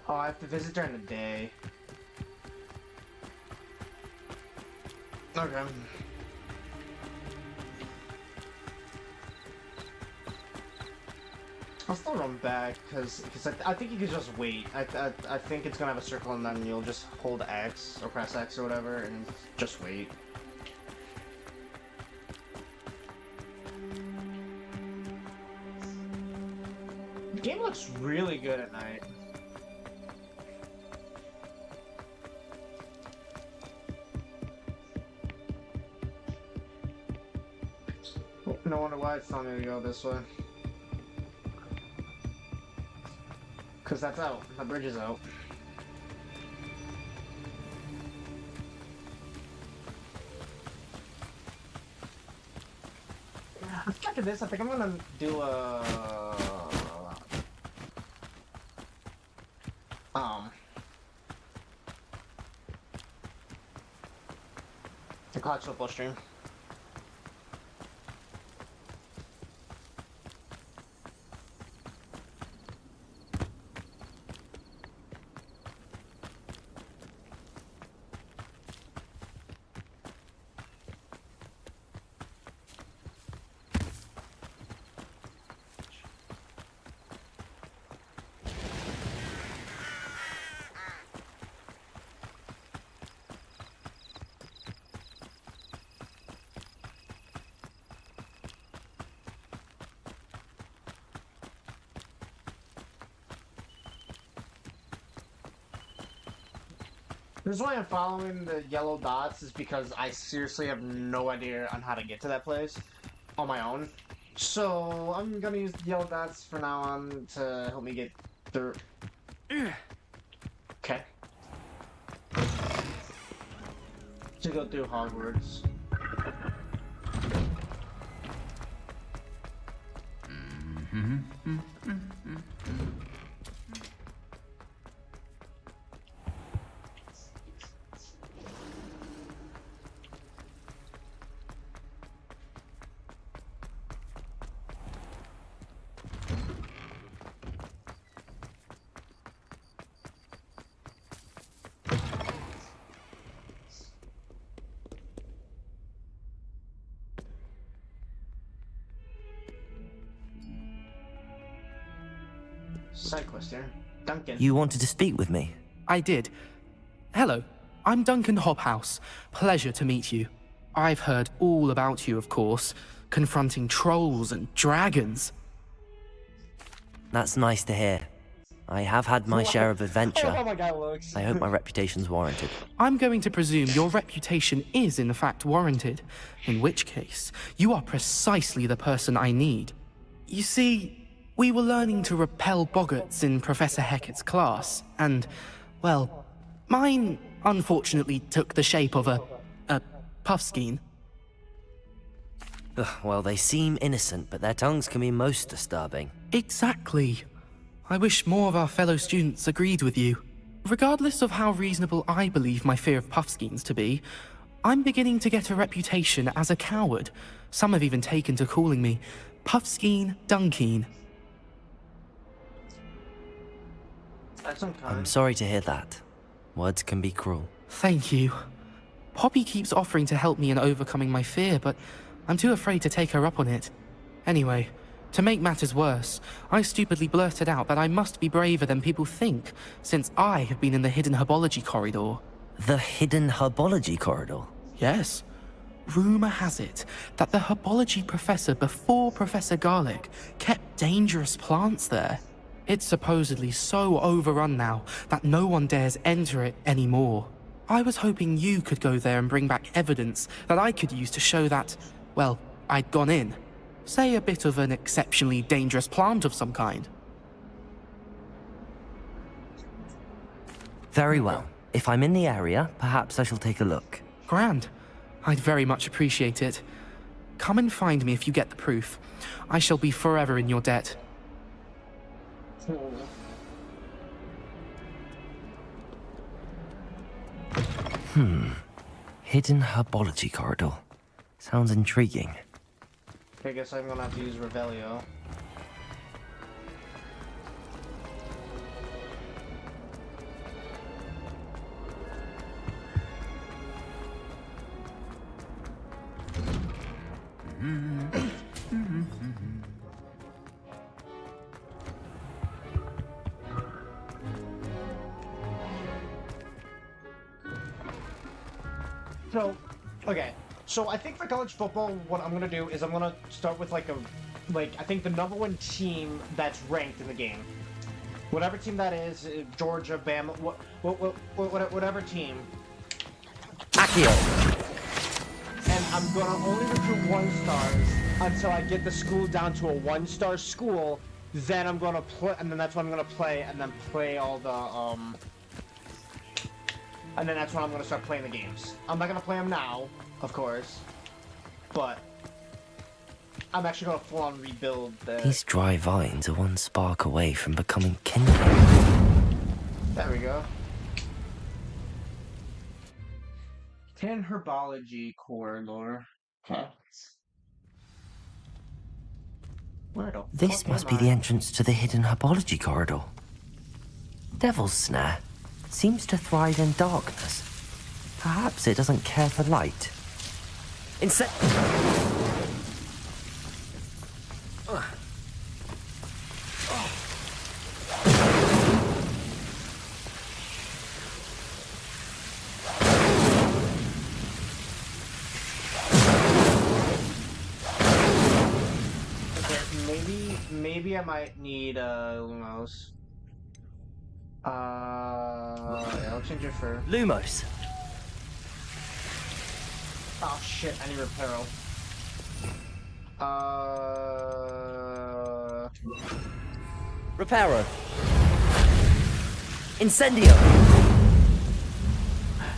Oh, I have to visit during the day. Okay. I'll still run back because I think you can just wait. I think it's gonna have a circle and then you'll just hold X or press X or whatever and just wait. The game looks really good at night. No wonder why it's telling me to go this way. Cause that's out. The bridge is out. After this, I think I'm gonna do a college football stream. The reason why I'm following the yellow dots is because I seriously have no idea on how to get to that place on my own. So I'm gonna use the yellow dots for now on to help me get through. Okay. To go through Hogwarts. Side quest here. Duncan. You wanted to speak with me? I did. Hello, I'm Duncan Hobhouse. Pleasure to meet you. I've heard all about you, of course, confronting trolls and dragons. That's nice to hear. I have had my share of adventure. Oh my god, looks. I hope my reputation's warranted. I'm going to presume your reputation is in fact warranted, in which case, you are precisely the person I need. You see, we were learning to repel boggarts in Professor Hecat's class, and, well, mine unfortunately took the shape of a puffskein. Ugh, well, they seem innocent, but their tongues can be most disturbing. Exactly. I wish more of our fellow students agreed with you. Regardless of how reasonable I believe my fear of puffskeins to be, I'm beginning to get a reputation as a coward. Some have even taken to calling me Puffskeen Dunkeen. I'm sorry to hear that. Words can be cruel. Thank you. Poppy keeps offering to help me in overcoming my fear, but I'm too afraid to take her up on it. Anyway, to make matters worse, I stupidly blurted out that I must be braver than people think, since I have been in the hidden herbology corridor. The hidden herbology corridor? Yes. Rumor has it that the herbology professor before Professor Garlic kept dangerous plants there. It's supposedly so overrun now that no one dares enter it anymore. I was hoping you could go there and bring back evidence that I could use to show that, well, I'd gone in. Say a bit of an exceptionally dangerous plant of some kind. Very well. If I'm in the area, perhaps I shall take a look. Grand. I'd very much appreciate it. Come and find me if you get the proof. I shall be forever in your debt. Hidden herbology corridor. Sounds intriguing. I guess I'm gonna have to use Revelio. So, okay. So I think for college football, what I'm gonna do is I'm gonna start with I think the #1 team that's ranked in the game. Whatever team that is, Georgia, Bama, whatever team. Accio. And I'm gonna only recruit 1-stars until I get the school down to a 1-star school. Then I'm gonna play, and then that's when I'm gonna play, and then play all the and then that's when I'm gonna start playing the games. I'm not gonna play them now, of course, but I'm actually gonna full-on rebuild the... These dry vines are one spark away from becoming kindling. There we go. 10 herbology corridor. Okay. Where the This fuck must am be I? the entrance to the hidden herbology corridor. Devil's Snare seems to thrive in darkness. Perhaps it doesn't care for light. Maybe I might need who knows. Yeah, I'll change it for Lumos. Oh shit, I need Reparo. Reparo. Incendio.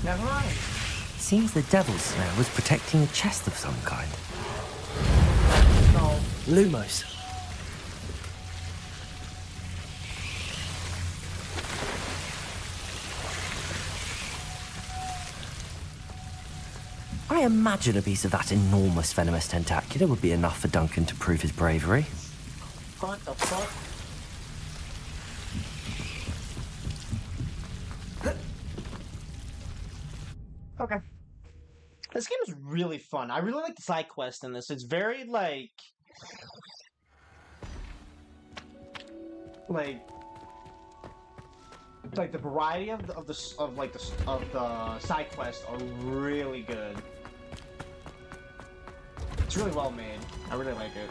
Never mind. Seems the Devil's Snare was protecting a chest of some kind. No. Lumos. I imagine a piece of that enormous venomous tentacular would be enough for Duncan to prove his bravery. What the fuck? Okay. This game is really fun. I really like the side quest in this. It's very, like the variety of the side quests are really good. It's really well made. I really like it.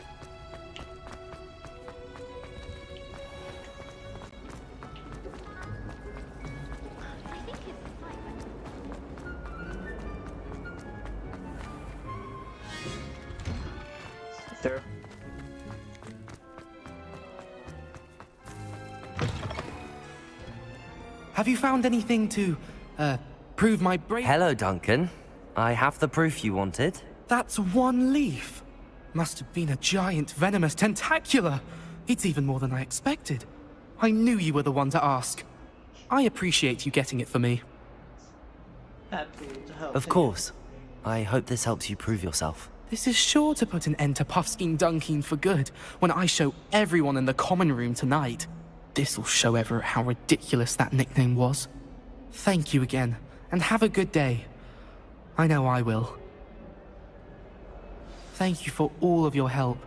There. Have you found anything to, prove my brain? Hello, Duncan. I have the proof you wanted. That's one leaf. Must have been a giant venomous tentacula. It's even more than I expected. I knew you were the one to ask. I appreciate you getting it for me. Of course. I hope this helps you prove yourself. This is sure to put an end to Puffskein Dunkeen for good when I show everyone in the common room tonight. This'll show Everett how ridiculous that nickname was. Thank you again, and have a good day. I know I will. Thank you for all of your help.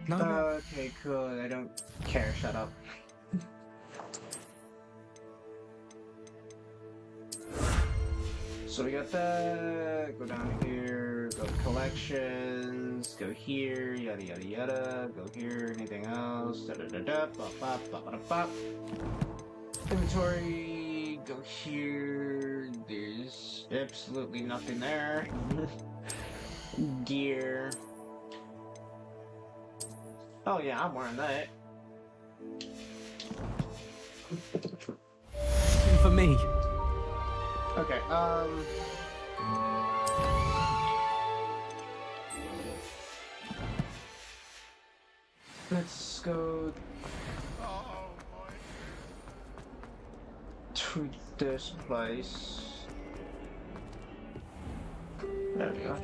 No. Okay, cool. I don't care. Shut up. So we got that. Go down here. Go to collections. Go here. Yada yada yada. Go here. Anything else? Da da da da. Bop bop bop bop bop. Inventory. Go here. There's absolutely nothing there. Gear. Oh yeah, I'm wearing that. For me. Okay, let's go to this place. There we go.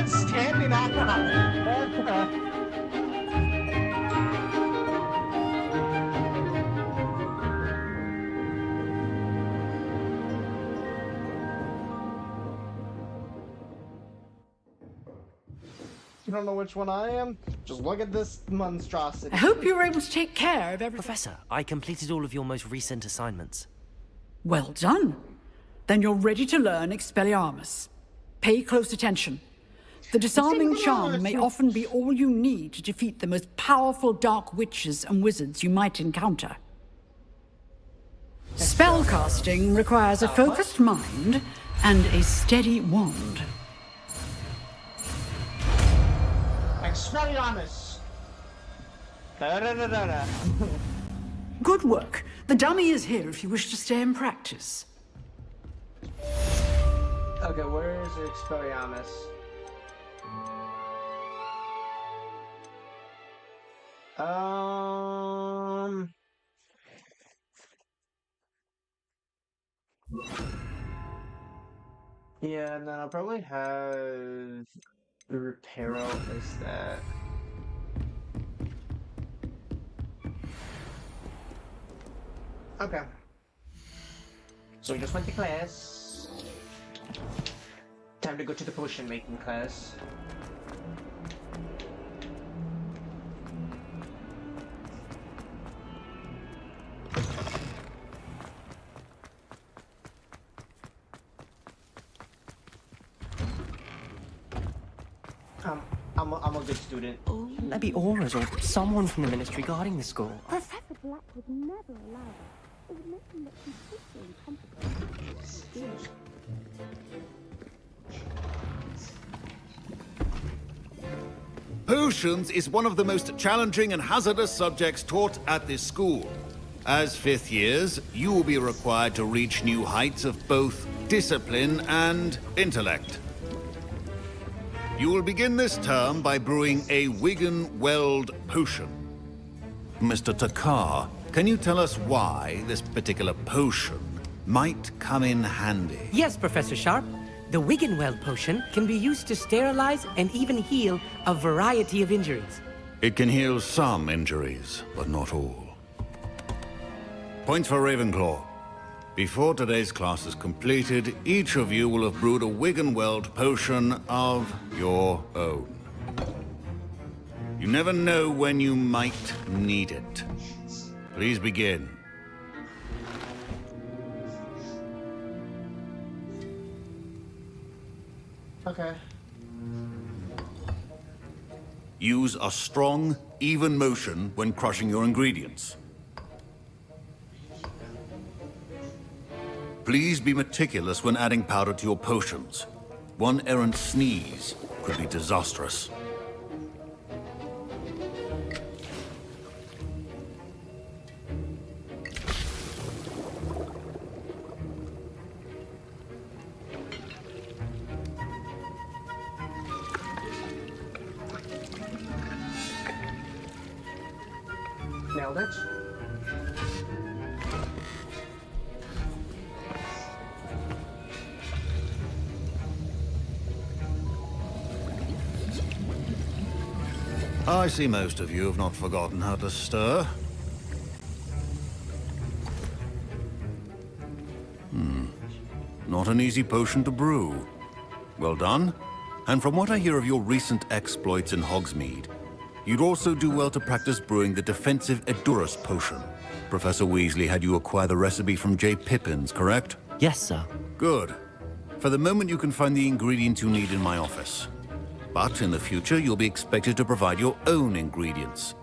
Standing on You don't know which one I am? Just look at this monstrosity. I hope you were able to take care of everything. Professor, I completed all of your most recent assignments. Well done. Then you're ready to learn Expelliarmus. Pay close attention. The disarming charm may often be all you need to defeat the most powerful dark witches and wizards you might encounter. Spellcasting requires a focused mind and a steady wand. Expelliarmus! Da-da-da-da-da. Good work. The dummy is here if you wish to stay and practice. Okay, where is Expelliarmus? Yeah, and then I'll probably have Reparo as that. Okay. So we just went to class. Time to go to the potion making class. I'm a good student. Oh, maybe Aura's or someone from the ministry guarding the school. Professor Black would never allow that. It would make him look completely incompetent. Potions is one of the most challenging and hazardous subjects taught at this school. As fifth years, you will be required to reach new heights of both discipline and intellect. You will begin this term by brewing a Wigan-Weld potion. Mr. Takar, can you tell us why this particular potion might come in handy? Yes, Professor Sharp. The Wigan-Weld potion can be used to sterilize and even heal a variety of injuries. It can heal some injuries, but not all. Points for Ravenclaw. Before today's class is completed, each of you will have brewed a Wiggenweld potion of your own. You never know when you might need it. Please begin. Okay. Use a strong, even motion when crushing your ingredients. Please be meticulous when adding powder to your potions. One errant sneeze could be disastrous. Nailed it. I see most of you have not forgotten how to stir. Not an easy potion to brew. Well done. And from what I hear of your recent exploits in Hogsmeade, you'd also do well to practice brewing the defensive Edurus potion. Professor Weasley had you acquire the recipe from J. Pippin's, correct? Yes, sir. Good. For the moment, you can find the ingredients you need in my office. But in the future, you'll be expected to provide your own ingredients.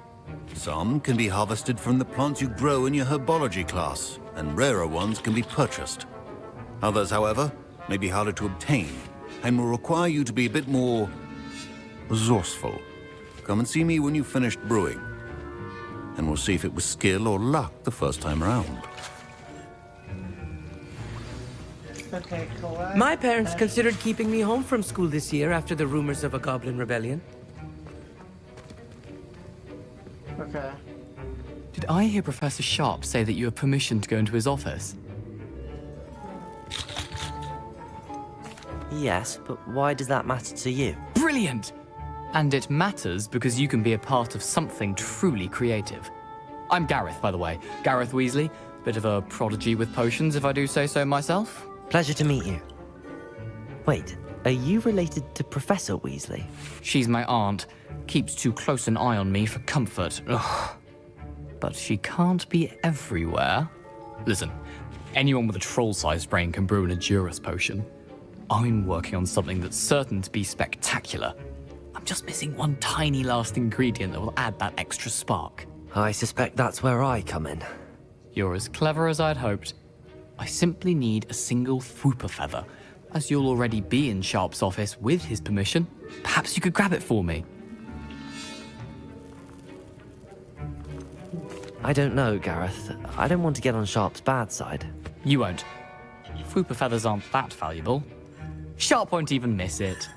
Some can be harvested from the plants you grow in your herbology class, and rarer ones can be purchased. Others, however, may be harder to obtain, and will require you to be a bit more resourceful. Come and see me when you've finished brewing, and we'll see if it was skill or luck the first time around. Okay, collect. My parents considered keeping me home from school this year after the rumors of a goblin rebellion. Okay. Did I hear Professor Sharp say that you have permission to go into his office? Yes, but why does that matter to you? Brilliant! And it matters because you can be a part of something truly creative. I'm Gareth, by the way. Gareth Weasley. Bit of a prodigy with potions, if I do say so myself. Pleasure to meet you. Wait, are you related to Professor Weasley? She's my aunt. Keeps too close an eye on me for comfort. Ugh. But she can't be everywhere. Listen, anyone with a troll-sized brain can brew an Edurus potion. I'm working on something that's certain to be spectacular. I'm just missing one tiny last ingredient that will add that extra spark. I suspect that's where I come in. You're as clever as I'd hoped. I simply need a single Fwooper feather. As you'll already be in Sharp's office with his permission, perhaps you could grab it for me. I don't know, Gareth. I don't want to get on Sharp's bad side. You won't. Fwooper feathers aren't that valuable. Sharp won't even miss it.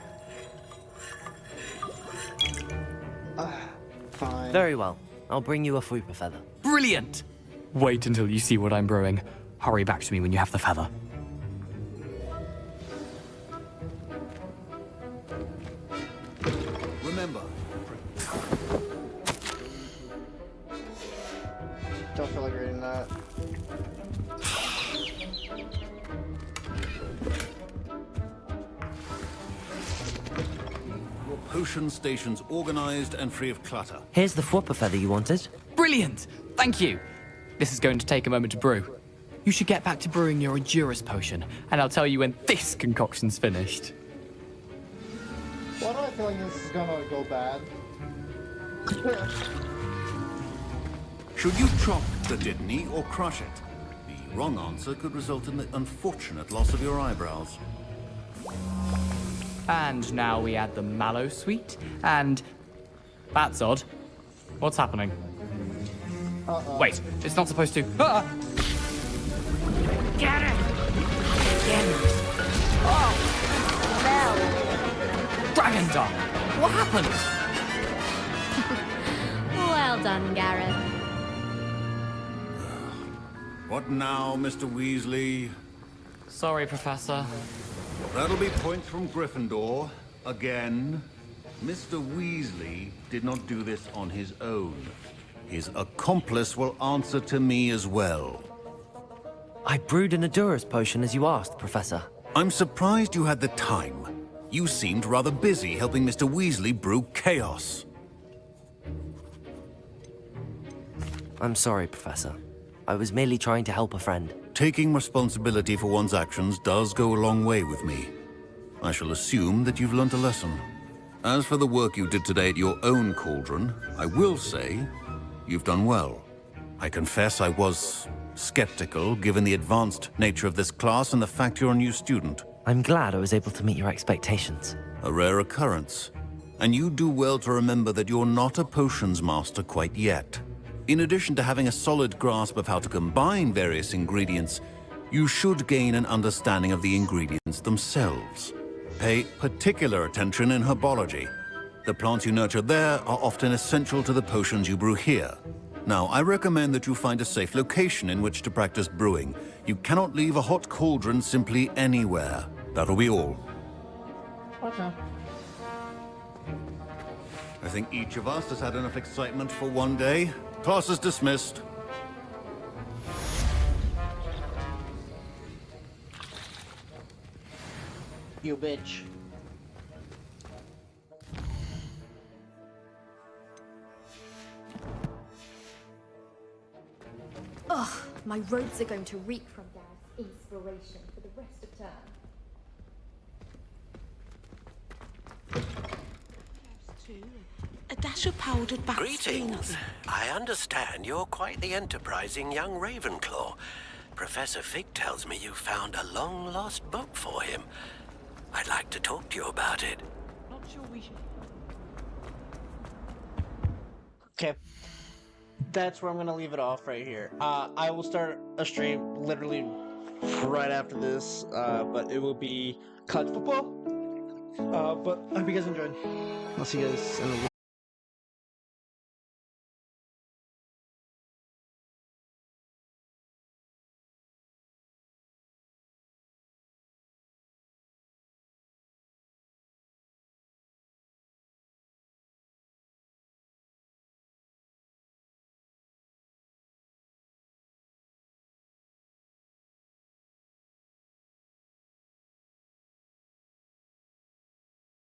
Fine. Very well. I'll bring you a Fwooper feather. Brilliant! Wait until you see what I'm brewing. Hurry back to me when you have the feather. Remember, Don't feel like reading that. your potion station's organized and free of clutter. Here's the Fwooper feather you wanted. Brilliant! Thank you! This is going to take a moment to brew. You should get back to brewing your Edurus potion, and I'll tell you when this concoction's finished. Why do I feel like this is gonna go bad? Should you chop the Dittany or crush it? The wrong answer could result in the unfortunate loss of your eyebrows. And now we add the mallow sweet, and... That's odd. What's happening? Wait, it's not supposed to... Ah! Get it! Oh! Dragon dung! What happened? Well done, Gareth. What now, Mr. Weasley? Sorry, Professor. That'll be points from Gryffindor. Again. Mr. Weasley did not do this on his own. His accomplice will answer to me as well. I brewed an Adurus potion as you asked, Professor. I'm surprised you had the time. You seemed rather busy helping Mr. Weasley brew chaos. I'm sorry, Professor. I was merely trying to help a friend. Taking responsibility for one's actions does go a long way with me. I shall assume that you've learnt a lesson. As for the work you did today at your own cauldron, I will say you've done well. I confess I was skeptical, given the advanced nature of this class and the fact you're a new student. I'm glad I was able to meet your expectations. A rare occurrence. And you do well to remember that you're not a potions master quite yet. In addition to having a solid grasp of how to combine various ingredients, you should gain an understanding of the ingredients themselves. Pay particular attention in herbology. The plants you nurture there are often essential to the potions you brew here. Now, I recommend that you find a safe location in which to practice brewing. You cannot leave a hot cauldron simply anywhere. That'll be all. Okay. I think each of us has had enough excitement for one day. Class is dismissed. You bitch. Ugh, my robes are going to reek from Dad's inspiration for the rest of term. A dash of powdered bat Greetings. I understand you're quite the enterprising young Ravenclaw. Professor Fig tells me you found a long-lost book for him. I'd like to talk to you about it. Not sure we should. Okay. That's where I'm gonna leave it off right here. I will start a stream literally right after this, but it will be college football. But I hope you guys enjoyed. I'll see you guys in the